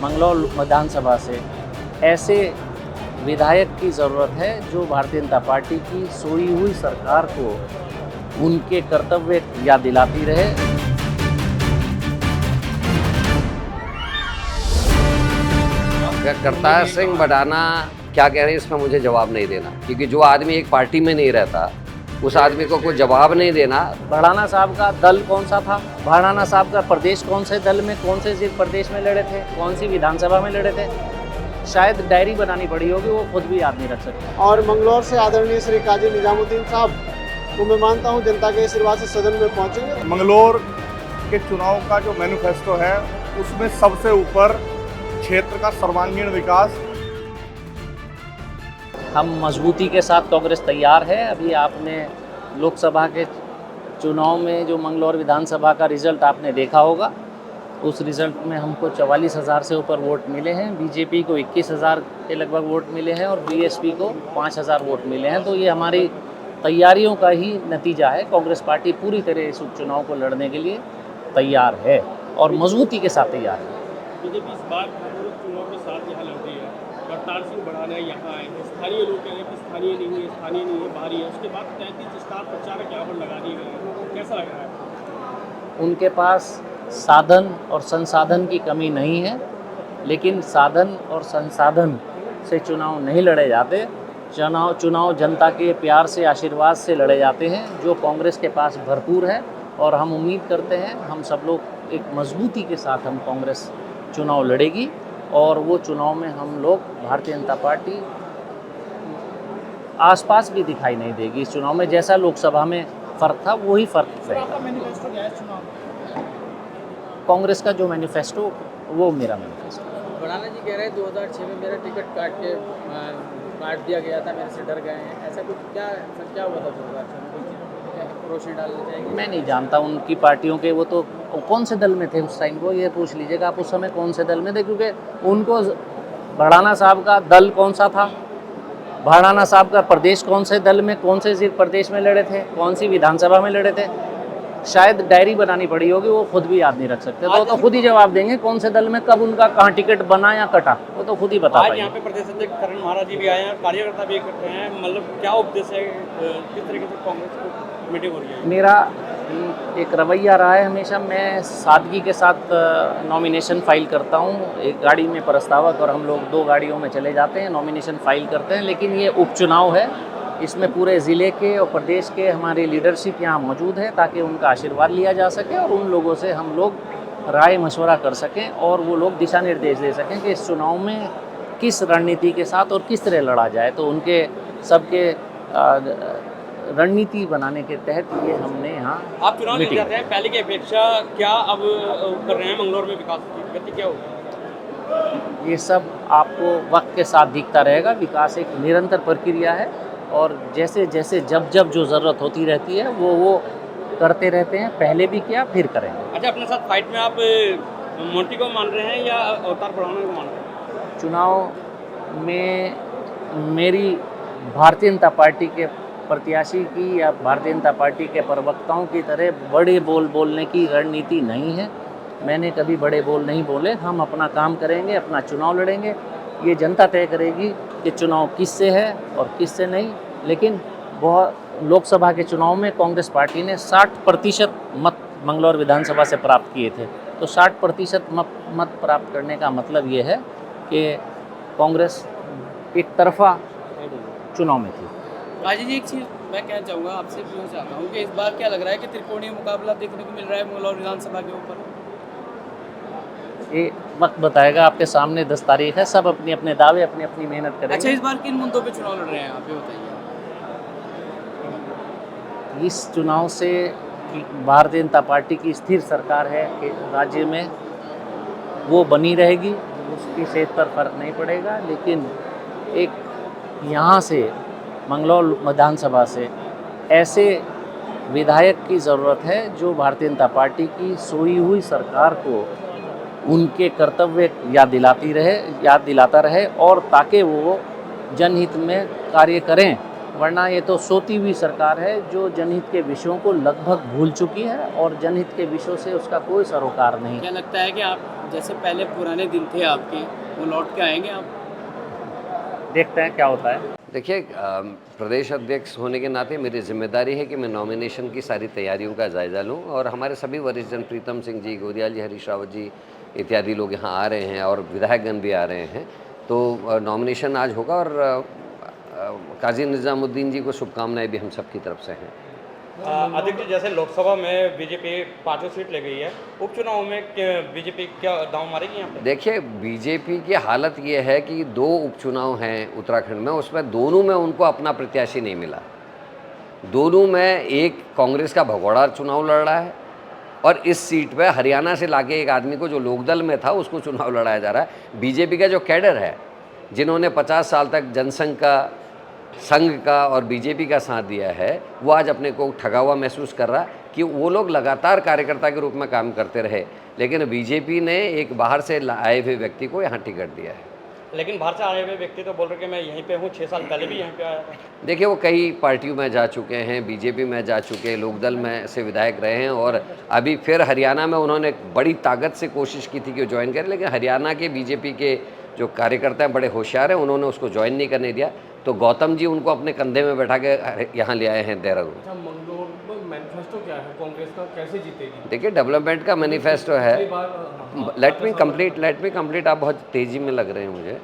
मंगलौर विधानसभा से ऐसे विधायक की ज़रूरत है जो भारतीय जनता पार्टी की सोई हुई सरकार को उनके कर्तव्य याद दिलाती रहे। करतार सिंह भडाना क्या कह रहे हैं इसका मुझे जवाब नहीं देना, क्योंकि जो आदमी एक पार्टी में नहीं रहता उस आदमी को कोई जवाब नहीं देना। भडाना साहब का दल कौन सा था, भडाना साहब का प्रदेश कौन से दल में, कौन से प्रदेश में लड़े थे, कौन सी विधानसभा में लड़े थे, शायद डायरी बनानी पड़ी होगी, वो खुद भी याद नहीं रख सकते। और मंगलौर से आदरणीय श्री काजी निजामुद्दीन साहब को मैं मानता हूँ जनता के आशीर्वाद से सदन में पहुँचेंगे। मंगलौर के चुनाव का जो मैनिफेस्टो है उसमें सबसे ऊपर क्षेत्र का सर्वांगीण विकास। हम मजबूती के साथ कांग्रेस तैयार है। अभी आपने लोकसभा के चुनाव में जो मंगलौर विधानसभा का रिजल्ट आपने देखा होगा, उस रिजल्ट में हमको 44,000 से ऊपर वोट मिले हैं, बीजेपी को 21,000 के लगभग वोट मिले हैं और बीएसपी को 5,000 वोट मिले हैं। तो ये हमारी तैयारियों का ही नतीजा है। कांग्रेस पार्टी पूरी तरह इस उपचुनाव को लड़ने के लिए तैयार है और मजबूती के साथ तैयार है। बीजेपी इस बार चुनाव के साथ यहाँ लड़ रही है। करतार सिंह भडाना यहाँ आए, स्थानीय लोग कह रहे हैं कि स्थानीय नहीं है, बाहरी है। उसके बाद 33 स्टार प्रचारक यहाँ पर लगा दिए गए हैं, कैसा लग रहा है? उनके पास साधन और संसाधन की कमी नहीं है, लेकिन साधन और संसाधन से चुनाव नहीं लड़े जाते। चुनाव जनता के प्यार से, आशीर्वाद से लड़े जाते हैं, जो कांग्रेस के पास भरपूर है। और हम उम्मीद करते हैं हम सब लोग एक मजबूती के साथ हम कांग्रेस चुनाव लड़ेगी और वो चुनाव में हम लोग भारतीय जनता पार्टी आसपास भी दिखाई नहीं देगी। इस चुनाव में जैसा लोकसभा में फ़र्क था वही फ़र्क रहेगा। कांग्रेस का जो मैनिफेस्टो वो मेरा मैनिफेस्टो। भडाना जी कह रहे हैं 2006 में मेरा टिकट काट दिया गया था, मेरे से डर गए हैं, ऐसा कुछ क्या हुआ था 2006 में? रोशनी डालनी चाहिए। मैं नहीं जानता उनकी पार्टियों के, वो तो कौन से दल में थे उस टाइम, वो ये पूछ लीजिएगा आप उस समय कौन से दल में थे, क्योंकि उनको भडाना साहब का दल कौन सा था, भडाना साहब का प्रदेश कौन से दल में, कौन से प्रदेश में लड़े थे, कौन सी विधानसभा में लड़े थे, शायद डायरी बनानी पड़ी होगी, वो खुद भी याद नहीं रख सकते। तो खुद ही जवाब देंगे कौन से दल में कब उनका कहाँ टिकट बना या कटा, वो तो खुद ही बता पाएंगे। आज यहाँ पे प्रदेश अध्यक्ष करण महाराज जी भी आए हैं, कार्यकर्ता भी इकट्ठे हैं, मतलब क्या उपदेश है, किस तरीके से कांग्रेस को मीटिंग हो रही है? मेरा एक रवैया रहा है हमेशा, मैं सादगी के साथ नॉमिनेशन फाइल करता हूँ। एक गाड़ी में प्रस्तावक और हम लोग 2 गाड़ियों में चले जाते हैं, नॉमिनेशन फाइल करते हैं। लेकिन ये उपचुनाव है, इसमें पूरे ज़िले के और प्रदेश के हमारी लीडरशिप यहाँ मौजूद है ताकि उनका आशीर्वाद लिया जा सके और उन लोगों से हम लोग राय मशवरा कर सकें और वो लोग दिशा निर्देश दे सकें कि इस चुनाव में किस रणनीति के साथ और किस तरह लड़ा जाए। तो उनके सबके रणनीति बनाने के तहत ये हमने यहाँ आप चुनाव लड़ जाते हैं, पहले की अपेक्षा क्या अब कर रहे हैं मंगलौर में, विकास की गति क्या होगी? ये सब आपको वक्त के साथ दिखता रहेगा। विकास एक निरंतर प्रक्रिया है और जैसे जैसे जब जो ज़रूरत होती रहती है वो करते रहते हैं। पहले भी किया, फिर करेंगे। अच्छा, अपने साथ फाइट में आप मोंटी को मान रहे हैं या अवतार भडाना को मान रहे हैं? चुनाव में मेरी भारतीय जनता पार्टी के प्रत्याशी की या भारतीय जनता पार्टी के प्रवक्ताओं की तरह बड़े बोल बोलने की रणनीति नहीं है। मैंने कभी बड़े बोल नहीं बोले। हम अपना काम करेंगे, अपना चुनाव लड़ेंगे। ये जनता तय करेगी कि चुनाव किससे है और किससे नहीं। लेकिन बहुत लोकसभा के चुनाव में कांग्रेस पार्टी ने 60% मत मंगलौर विधानसभा से प्राप्त किए थे। तो 60% मत प्राप्त करने का मतलब ये है कि कांग्रेस एक तरफा चुनाव में थी। काजी जी, एक चीज़ मैं कहना चाहूँगा, आपसे पूछना चाहता हूँ कि इस बार क्या लग रहा है कि त्रिकोणीय मुकाबला देखने को मिल रहा है मंगलौर विधानसभा के ऊपर? ये वक्त बताएगा। आपके सामने 10 तारीख है, सब अपनी अपने दावे अपनी अपनी मेहनत करेंगे। अच्छा, इस बार किन मुद्दों पे चुनाव लड़ रहे हैं आप, ये बताइए। इस चुनाव से भारतीय जनता पार्टी की स्थिर सरकार है कि राज्य में वो बनी रहेगी, उसकी सेहत पर फर्क नहीं पड़ेगा। लेकिन एक यहाँ से मंगलौर विधानसभा से ऐसे विधायक की ज़रूरत है जो भारतीय जनता पार्टी की सोई हुई सरकार को उनके कर्तव्य याद दिलाता रहे और ताकि वो जनहित में कार्य करें वरना ये तो सोती हुई सरकार है जो जनहित के विषयों को लगभग भूल चुकी है और जनहित के विषयों से उसका कोई सरोकार नहीं। क्या लगता है कि आप जैसे पहले पुराने दिन थे आपके, वो लौट के आएंगे आप? देखते हैं क्या होता है। देखिए, प्रदेश अध्यक्ष होने के नाते मेरी जिम्मेदारी है कि मैं नॉमिनेशन की सारी तैयारियों का जायज़ा लूं और हमारे सभी वरिष्ठ जन, प्रीतम सिंह जी, गोदियाल जी, हरीश रावत जी इत्यादि लोग यहाँ आ रहे हैं और विधायकगण भी आ रहे हैं। तो नॉमिनेशन आज होगा और काजी निज़ामुद्दीन जी को शुभकामनाएं भी हम सब की तरफ से हैं। अध्यक्ष जी, जैसे लोकसभा में बीजेपी 5 सीट ले गई है, उपचुनाव में बीजेपी क्या दांव मारेगी यहाँ पे? देखिए, बीजेपी की हालत ये है कि 2 उपचुनाव हैं उत्तराखंड में, उसमें दोनों में उनको अपना प्रत्याशी नहीं मिला। दोनों में एक कांग्रेस का भगोड़ा चुनाव लड़ रहा है और इस सीट पे हरियाणा से लाके एक आदमी को जो लोकदल में था उसको चुनाव लड़ाया जा रहा है। बीजेपी का जो कैडर है, जिन्होंने 50 साल तक जनसंघ का, संघ का और बीजेपी का साथ दिया है, वो आज अपने को ठगा हुआ महसूस कर रहा है कि वो लोग लगातार कार्यकर्ता के रूप में काम करते रहे, लेकिन बीजेपी ने एक बाहर से आए हुए व्यक्ति को यहाँ टिकट दिया है। लेकिन बाहर से आए हुए व्यक्ति तो बोल रहे कि मैं यहीं पे हूँ, 6 साल पहले भी यहीं पे आया था। देखिए, वो कई पार्टियों में जा चुके हैं, बीजेपी में जा चुके हैं, लोकदल में से विधायक रहे हैं और अभी फिर हरियाणा में उन्होंने बड़ी ताकत से कोशिश की थी कि वो ज्वाइन करें, लेकिन हरियाणा के बीजेपी के जो कार्यकर्ता हैं बड़े होशियार हैं, उन्होंने उसको ज्वाइन नहीं करने दिया। तो गौतम जी उनको अपने कंधे में बैठा के यहाँ ले आए हैं देहरादून। अच्छा, मंगलोर में मैनिफेस्टो क्या है कांग्रेस का, कैसे जीतेगी? देखिए, डेवलपमेंट का मैनिफेस्टो है। Let me complete. आप बहुत तेज़ी में लग रहे हैं मुझे।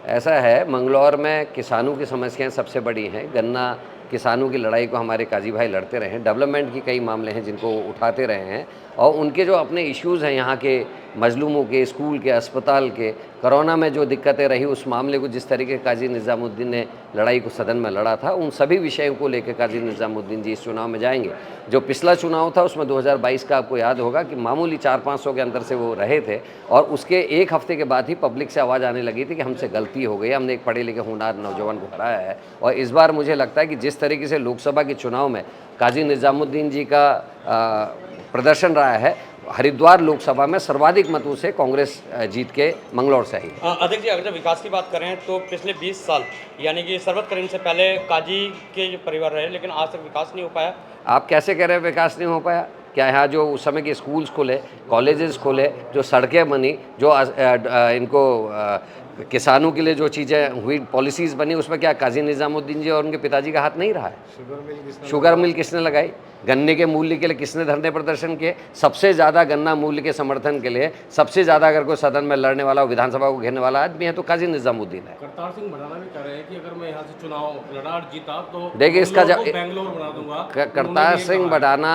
ऐसा है, मंगलौर में किसानों की समस्याएं सबसे बड़ी हैं। गन्ना किसानों की लड़ाई को हमारे काजी भाई लड़ते रहे हैं। डेवलपमेंट की कई मामले हैं जिनको उठाते रहे हैं और उनके जो अपने इश्यूज़ हैं, यहाँ के मजलूमों के, स्कूल के, अस्पताल के, कोरोना में जो दिक्कतें रही उस मामले को जिस तरीके काजी निज़ामुद्दीन ने लड़ाई को सदन में लड़ा था, उन सभी विषयों को लेकर काजी निज़ामुद्दीन जी इस चुनाव में जाएंगे। जो पिछला चुनाव था उसमें 2022 का आपको याद होगा कि मामूली 400-500 के अंतर से वो रहे थे और उसके एक हफ्ते के बाद ही पब्लिक से आवाज़ आने लगी थी कि हमसे गलती हो गई, हमने एक पढ़े लिखे होनहार नौजवान को हराया है। और इस बार मुझे लगता है कि जिस तरीके से लोकसभा के चुनाव में काजी निज़ामुद्दीन जी का प्रदर्शन रहा है, हरिद्वार लोकसभा में सर्वाधिक मतों से कांग्रेस जीत के मंगलौर से आई। अध्यक्ष जी, अगर जब विकास की बात करें तो पिछले 20 साल यानी कि सर्वतकरण से पहले काजी के जो परिवार रहे, लेकिन आज तक विकास नहीं हो पाया। आप कैसे कह रहे हैं विकास नहीं हो पाया? क्या यहाँ जो उस समय के स्कूल्स खोले, कॉलेजेस खोले, जो सड़कें बनी, जो इनको किसानों के लिए जो चीज़ें हुई, पॉलिसीज़ बनी, उसमें क्या काजी निज़ामुद्दीन जी और उनके पिताजी का हाथ नहीं रहा है? शुगर मिल किसने लगाई? गन्ने के मूल्य के लिए किसने धरने प्रदर्शन किए? सबसे ज़्यादा गन्ना मूल्य के समर्थन के लिए सबसे ज़्यादा अगर कोई सदन में लड़ने वाला, विधानसभा को घेरने वाला आदमी है तो काजी निज़ामुद्दीन है। करतार सिंह भड़ाना भी कह रहे हैं कि अगर मैं यहाँ से चुनाव लड़ा और जीता तो देखिए, इसका बेंगलोर बना दूंगा। करतार सिंह भड़ाना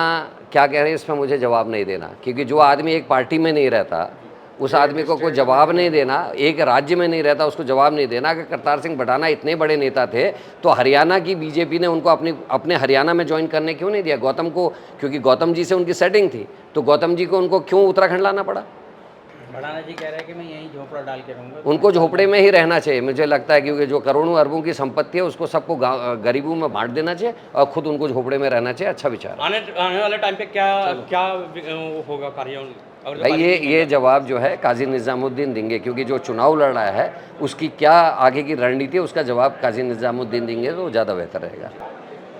क्या कह रहे हैं इसमें मुझे जवाब नहीं देना, क्योंकि जो आदमी एक पार्टी में नहीं रहता उस आदमी को कोई जवाब नहीं देना, एक राज्य में नहीं रहता उसको जवाब नहीं देना। अगर करतार सिंह भड़ाना इतने बड़े नेता थे तो हरियाणा की बीजेपी ने उनको अपने हरियाणा में ज्वाइन करने क्यों नहीं दिया? गौतम को, क्योंकि गौतम जी से उनकी सेटिंग थी, तो गौतम जी को उनको क्यों उत्तराखंड लाना पड़ा? भड़ाना जी कह रहे हैं कि मैं यहीं झोपड़ा डाल के रहूँगा। उनको झोपड़े में ही रहना चाहिए मुझे लगता है, क्योंकि जो करोड़ों अरबों की संपत्ति है उसको सबको गरीबों में बांट देना चाहिए और खुद उनको झोपड़े में रहना चाहिए। अच्छा विचार। आने वाले टाइम पे क्या होगा कार्य? भाई ये जवाब जो है काजी निज़ामुद्दीन देंगे, क्योंकि जो चुनाव लड़ रहा है उसकी क्या आगे की रणनीति है उसका जवाब काजी निज़ामुद्दीन देंगे तो ज़्यादा बेहतर रहेगा।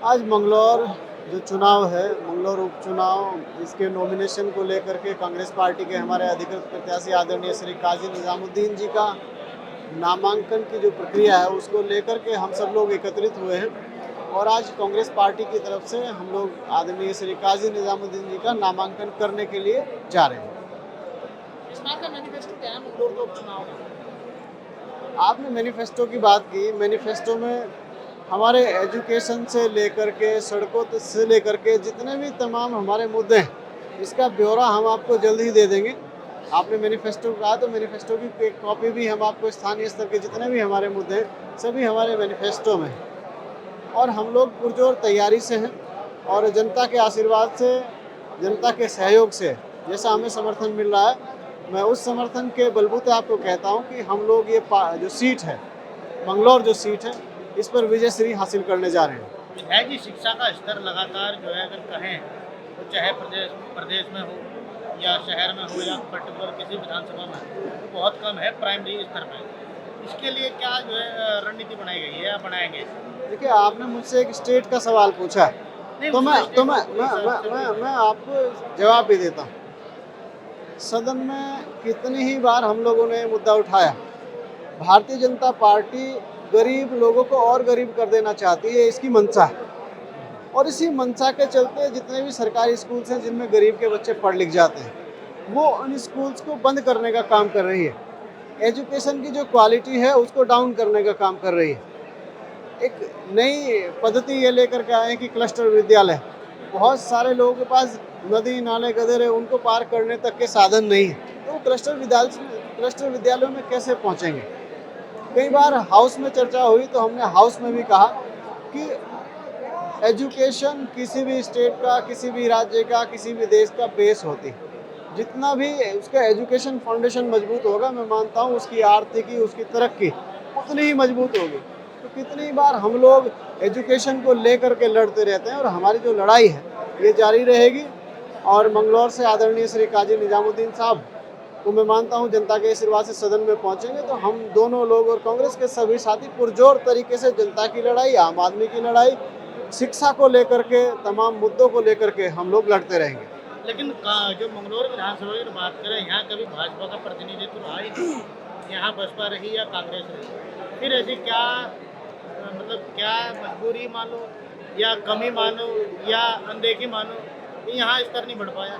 आज मंगलौर जो चुनाव है, मंगलौर उपचुनाव, इसके नॉमिनेशन को लेकर के कांग्रेस पार्टी के हमारे अधिकृत प्रत्याशी आदरणीय श्री काजी निज़ामुद्दीन जी का नामांकन की जो प्रक्रिया है उसको लेकर के हम सब लोग एकत्रित हुए हैं और आज कांग्रेस पार्टी की तरफ से हम लोग आदरणीय श्री काजी निज़ामुद्दीन जी का नामांकन करने के लिए जा रहे हैं। इस बार का मैनिफेस्टो क्या है मंगलौर के उपचुनाव का? आपने मैनिफेस्टो की बात की। मैनिफेस्टो में हमारे एजुकेशन से लेकर के, सड़कों से लेकर के जितने भी तमाम हमारे मुद्दे हैं, इसका ब्यौरा हम आपको जल्द ही दे देंगे। आपने मैनिफेस्टो कहा तो मैनिफेस्टो की एक कॉपी भी हम आपको, स्थानीय स्तर के जितने भी हमारे मुद्दे हैं सभी हमारे मैनिफेस्टो में हैं और हम लोग पुरजोर तैयारी से हैं और जनता के आशीर्वाद से, जनता के सहयोग से जैसा हमें समर्थन मिल रहा है, मैं उस समर्थन के बलबूते आपको कहता हूं कि हम लोग ये जो सीट है, मंगलौर जो सीट है, इस पर विजयश्री हासिल करने जा रहे हैं। है कि शिक्षा का स्तर लगातार जो है अगर कहें तो चाहे प्रदेश में हो या शहर में हो या पर्टिकुलर किसी विधानसभा में तो बहुत कम है प्राइमरी स्तर पर। इसके लिए क्या जो है रणनीति बनाई गई है या बनाएंगे? देखिए, आपने मुझसे एक स्टेट का सवाल पूछा है, नहीं, तो उस मैं स्टेट तो मैं को मैं सर, मैं मैं मैं आपको जवाब भी देता हूँ। सदन में कितनी ही बार हम लोगों ने ये मुद्दा उठाया। भारतीय जनता पार्टी गरीब लोगों को और गरीब कर देना चाहती है, इसकी मंशा है। और इसी मंशा के चलते जितने भी सरकारी स्कूल्स हैं जिनमें गरीब के बच्चे पढ़ लिख जाते हैं, वो उन स्कूल्स को बंद करने का काम कर रही है। एजुकेशन की जो क्वालिटी है उसको डाउन करने का काम कर रही है। एक नई पद्धति ये लेकर के आए हैं कि क्लस्टर विद्यालय। बहुत सारे लोगों के पास नदी नाले गदर उनको पार करने तक के साधन नहीं है, तो वो क्लस्टर विद्यालयों में कैसे पहुंचेंगे। कई बार हाउस में चर्चा हुई तो हमने हाउस में भी कहा कि एजुकेशन किसी भी स्टेट का, किसी भी राज्य का, किसी भी देश का बेस होती है। जितना भी उसका एजुकेशन फाउंडेशन मजबूत होगा, मैं मानता हूँ उसकी आर्थिकी, उसकी तरक्की उतनी ही मजबूत होगी। तो कितनी बार हम लोग एजुकेशन को लेकर के लड़ते रहते हैं, और हमारी जो लड़ाई है ये जारी रहेगी। और मंगलौर से आदरणीय श्री काजी निजामुद्दीन साहब को मैं मानता हूँ जनता के आशीर्वाद से सदन में पहुँचेंगे, तो हम दोनों लोग और कांग्रेस के सभी साथी पुरजोर तरीके से जनता की लड़ाई, आम आदमी की लड़ाई, शिक्षा को लेकर के, तमाम मुद्दों को लेकर के हम लोग लड़ते रहेंगे। लेकिन जो मंगलौर विधानसभा की बात करें, यहाँ कभी भाजपा का प्रतिनिधित्व रहा ही नहीं, यहाँ बसपा रही या कांग्रेस रही। फिर ऐसी क्या मतलब क्या मजबूरी मानो या कमी मानो या अनदेखी मानो कि यहाँ स्तर नहीं बढ़ पाया।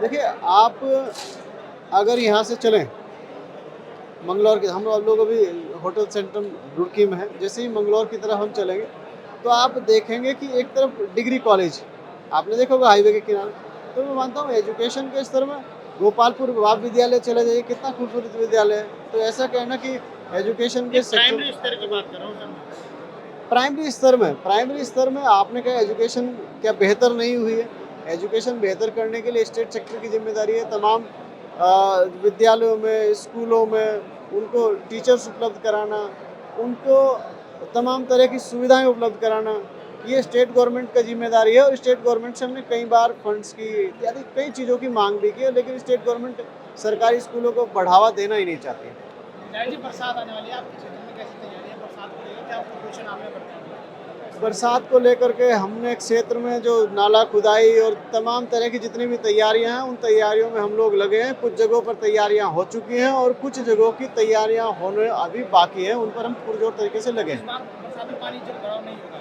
देखिए, आप अगर यहाँ से चलें मंगलौर के, हम लोग अभी होटल सेंटर रुड़की में है, जैसे ही मंगलौर की तरफ हम चलेंगे तो आप देखेंगे कि एक तरफ डिग्री कॉलेज आपने देखा होगा हाईवे के किनारे। तो मैं मानता हूँ एजुकेशन के स्तर में गोपालपुर वाप विद्यालय चले जाइए, कितना खूबसूरत विद्यालय है। तो ऐसा कहना कि एजुकेशन के प्राइमरी सेक्टर, स्तर की बात कर रहा हूँ सर। प्राइमरी स्तर में आपने कहा एजुकेशन क्या बेहतर नहीं हुई है। एजुकेशन बेहतर करने के लिए स्टेट सेक्टर की जिम्मेदारी है। तमाम विद्यालयों में, स्कूलों में उनको टीचर्स उपलब्ध कराना, उनको तमाम तरह की सुविधाएं उपलब्ध कराना, ये स्टेट गवर्नमेंट का जिम्मेदारी है। और स्टेट गवर्नमेंट से हमने कई बार फंड्स की इत्यादि कई चीज़ों की मांग भी की है, लेकिन स्टेट गवर्नमेंट सरकारी स्कूलों को बढ़ावा देना ही नहीं चाहती है। जी, बरसात आने वाली है, आपके क्षेत्र में कैसी तैयारी है बरसात को लेकर, क्या प्रिपरेशन आपने बरता है? बरसात को लेकर के हमने क्षेत्र में जो नाला खुदाई और तमाम तरह की जितनी भी तैयारियां हैं, उन तैयारियों में हम लोग लगे हैं। कुछ जगहों पर तैयारियां हो चुकी हैं और कुछ जगहों की तैयारियां होने अभी बाकी हैं, उन पर हम पुरजोर तरीके से लगे हैं। बरसात में पानी जल भराव नहीं होगा?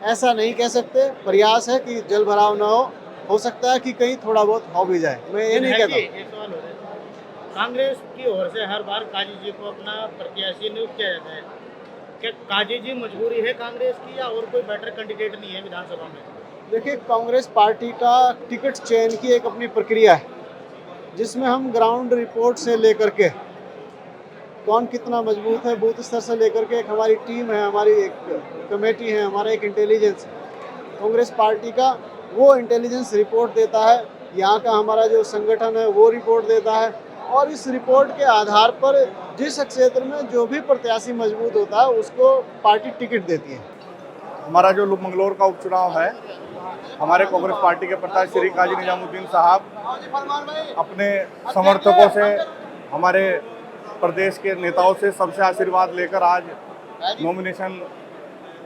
ऐसा नहीं कह सकते, प्रयास है कि जल भराव ना हो सकता है कि कहीं थोड़ा बहुत हो भी जाए, मैं ये नहीं कहता। एक सवाल हो रहा है, कांग्रेस की ओर से हर बार काजी जी को अपना प्रत्याशी नियुक्त किया जाता है, क्या काजी जी मजबूरी है कांग्रेस की या और कोई बेटर कैंडिडेट नहीं है विधानसभा में? देखिए, कांग्रेस पार्टी का टिकट चयन की एक अपनी प्रक्रिया है, जिसमें हम ग्राउंड रिपोर्ट से लेकर के कौन कितना मजबूत है, बूथ स्तर से लेकर के एक हमारी टीम है, हमारी एक कमेटी है, हमारा एक इंटेलिजेंस कांग्रेस पार्टी का, वो इंटेलिजेंस रिपोर्ट देता है। यहाँ का हमारा जो संगठन है वो रिपोर्ट देता है, और इस रिपोर्ट के आधार पर जिस क्षेत्र में जो भी प्रत्याशी मजबूत होता है उसको पार्टी टिकट देती है। हमारा जो मंगलौर का उपचुनाव है, हमारे कांग्रेस पार्टी के प्रत्याशी श्री काजी निजामुद्दीन साहब अपने समर्थकों से, हमारे प्रदेश के नेताओं से सबसे आशीर्वाद लेकर आज नॉमिनेशन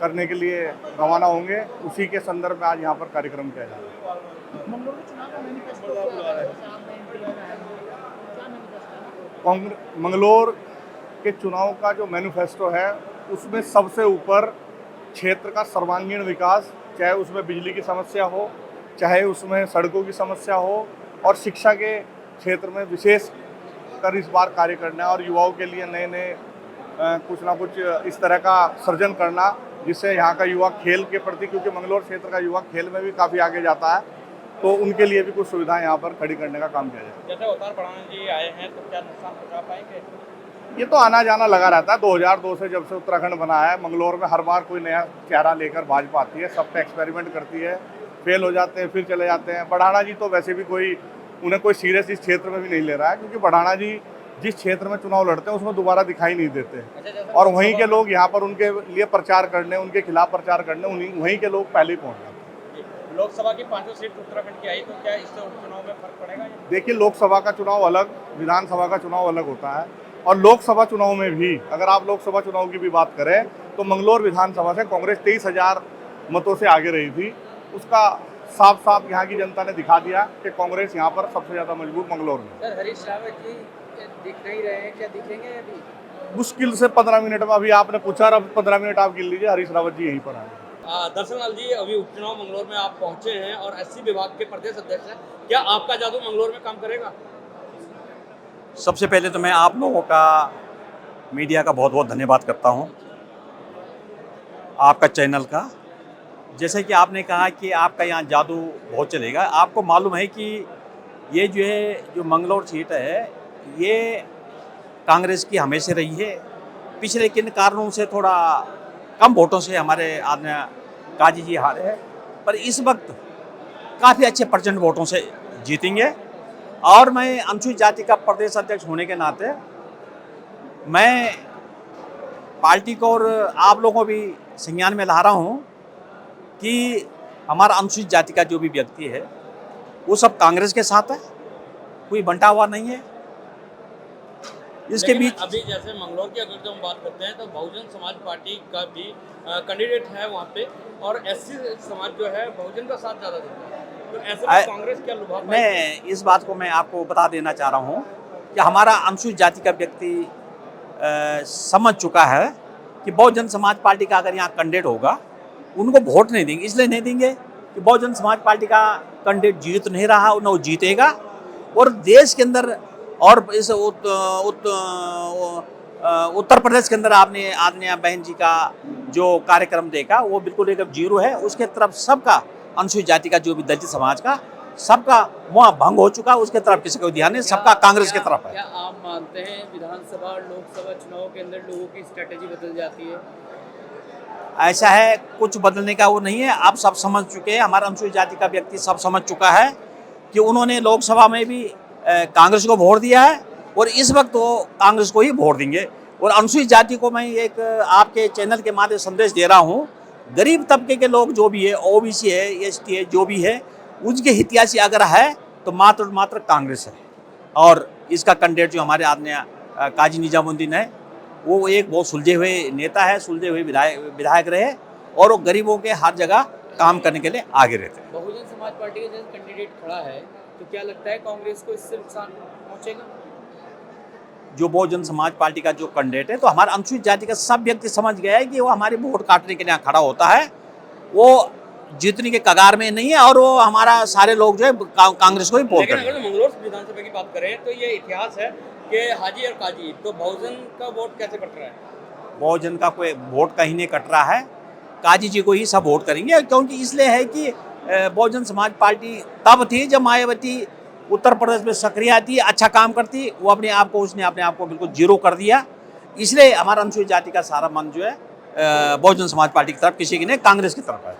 करने के लिए रवाना होंगे। उसी के संदर्भ में आज यहाँ पर कार्यक्रम किया जा रहा है। मंगलौर के चुनाव का जो मैनिफेस्टो है उसमें सबसे ऊपर क्षेत्र का सर्वांगीण विकास, चाहे उसमें बिजली की समस्या हो, चाहे उसमें सड़कों की समस्या हो, और शिक्षा के क्षेत्र में विशेष कर इस बार कार्य करना है और युवाओं के लिए नए नए कुछ ना कुछ इस तरह का सृजन करना, जिससे यहाँ का युवा खेल के प्रति, क्योंकि मंगलौर क्षेत्र का युवा खेल में भी काफ़ी आगे जाता है, तो उनके लिए भी कुछ सुविधाएं यहाँ पर खड़ी करने का काम किया जाए। जैसे अवतार बढ़ाना जी आए हैं तो क्या नुकसान पहुँचा पाएंगे? ये तो आना जाना लगा रहता है। 2002 से जब से उत्तराखंड बना है, मंगलौर में हर बार कोई नया चेहरा लेकर भाजपा आती है, सब पे एक्सपेरिमेंट करती है, फेल हो जाते हैं, फिर चले जाते हैं। बढ़ाना जी तो वैसे भी उन्हें कोई सीरियस इस क्षेत्र में भी नहीं ले रहा है, क्योंकि बढ़ाना जी जिस क्षेत्र में चुनाव लड़ते हैं उसमें दोबारा दिखाई नहीं देते, और वहीं के लोग यहाँ पर उनके लिए प्रचार करने, उनके खिलाफ प्रचार करने वहीं के लोग पहले ही पहुँच जाते हैं। लोकसभा की 5 सीट उत्तराखंड की आई, तो क्या इससे उपचुनाव में फर्क पड़ेगा? देखिए, लोकसभा का चुनाव अलग, विधानसभा का चुनाव अलग होता है, और लोकसभा चुनाव में भी अगर आप लोकसभा चुनाव की भी बात करें तो मंगलौर विधानसभा से कांग्रेस 23,000 मतों से आगे रही थी। उसका साफ साफ यहाँ की जनता ने दिखा दिया कि कांग्रेस यहाँ पर सबसे ज़्यादा मजबूत मंगलौर में। सर हरीश रावत जी दिख नहीं रहे हैं, क्या दिखेंगे अभी? मुश्किल से 15 मिनट में, अभी आपने पूछा, अब 15 मिनट आप गिन लीजिए, हरीश रावत जी यहीं पर आए। दर्शन लाल जी, अभी उपचुनाव मंगलौर में आप पहुंचे हैं और एससी विभाग के प्रदेश अध्यक्ष हैं, क्या आपका जादू मंगलौर में काम करेगा? सबसे पहले तो मैं आप लोगों का, मीडिया का बहुत बहुत धन्यवाद करता हूं, आपका चैनल का। जैसे कि आपने कहा कि आपका यहाँ जादू बहुत चलेगा। आपको मालूम है कि ये जो है, जो मंगलौर सीट है, ये कांग्रेस की हमेशा रही है। पिछले किन कारणों से थोड़ा कम वोटों से हमारे आदमी काजी जी हारे हैं, पर इस वक्त काफ़ी अच्छे परसेंट वोटों से जीतेंगे। और मैं अनुसूचित जाति का प्रदेश अध्यक्ष होने के नाते मैं पार्टी को और आप लोगों को भी संज्ञान में ला रहा हूँ कि हमारा अनुसूचित जाति का जो भी व्यक्ति है वो सब कांग्रेस के साथ है, कोई बंटा हुआ नहीं है। इसके बीच अभी जैसे मंगलौर की अगर जो हम बात करते हैं तो बहुजन समाज पार्टी का भी कैंडिडेट है वहाँ पे, और एससी समाज जो है बहुजन का साथ ज़्यादा देता है, तो ऐसे में कांग्रेस क्या लुभा पाएगी? मैं इस बात को मैं आपको बता देना चाह रहा हूँ कि हमारा अनुसूचित जाति का व्यक्ति समझ चुका है कि बहुजन समाज पार्टी का अगर यहाँ कैंडिडेट होगा, उनको वोट नहीं देंगे। इसलिए नहीं देंगे कि बहुजन समाज पार्टी का कैंडिडेट जीत नहीं रहा, न वो जीतेगा। और देश के अंदर और इस उत्तर प्रदेश के अंदर आपने आदरणीय बहन जी का जो कार्यक्रम देखा, वो बिल्कुल एक जीरो है। उसके तरफ सबका, अनुसूचित जाति का जो भी दलित समाज का, सबका वहाँ भंग हो चुका, उसके तरफ किसी को ध्यान नहीं, सबका कांग्रेस की तरफ है। क्या आप मानते हैं विधानसभा और लोकसभा चुनाव के अंदर लोगों की स्ट्रेटेजी बदल जाती है? ऐसा है, कुछ बदलने का वो नहीं है। आप सब समझ चुके हैं, हमारा अनुसूचित जाति का व्यक्ति सब समझ चुका है कि उन्होंने लोकसभा में भी कांग्रेस को वोट दिया है और इस वक्त वो कांग्रेस को ही वोट देंगे। और अनुसूचित जाति को मैं एक आपके चैनल के माध्यम से संदेश दे रहा हूँ, गरीब तबके के लोग जो भी है, ओबीसी है, एसटी है, जो भी है, उसके हितैषी अगर है तो मात्र मात्र कांग्रेस है। और इसका कैंडिडेट जो हमारे आदरणीय काजी निजामुद्दीन है, वो एक बहुत सुलझे हुए नेता है, सुलझे हुए विधायक रहे, और वो गरीबों के हर जगह काम करने के लिए आगे रहते हैं। बहुजन समाज पार्टी का जैसे कैंडिडेट खड़ा है, तो क्या लगता है कांग्रेस को इससे नुकसान पहुंचेगा? जो बहुजन समाज पार्टी का जो कैंडिडेट है, तो हमारा अनुसूचित जाति का सब व्यक्ति समझ गया है कि वो हमारे वोट काटने के लिए खड़ा होता है, वो जीतने के कगार में नहीं है, और वो हमारा सारे लोग जो है कांग्रेस को ही वोट लेकिन करेंगे। अगर मंगलौर विधानसभा की बात करें तो ये इतिहास है कि हाजी और काजी, तो बहुजन का वोट कैसे कट रहा है? बहुजन का कोई वोट कहीं नहीं कट रहा है, काजी जी को ही सब वोट करेंगे। क्योंकि इसलिए है कि बहुजन समाज पार्टी तब थी जब मायावती उत्तर प्रदेश में सक्रिय थी, अच्छा काम करती, वो उसने अपने आप को बिल्कुल जीरो कर दिया। इसलिए हमारा अनुसूचित जाति का सारा मन जो है बहुजन समाज पार्टी की तरफ, किसी की नहीं, कांग्रेस की तरफ है।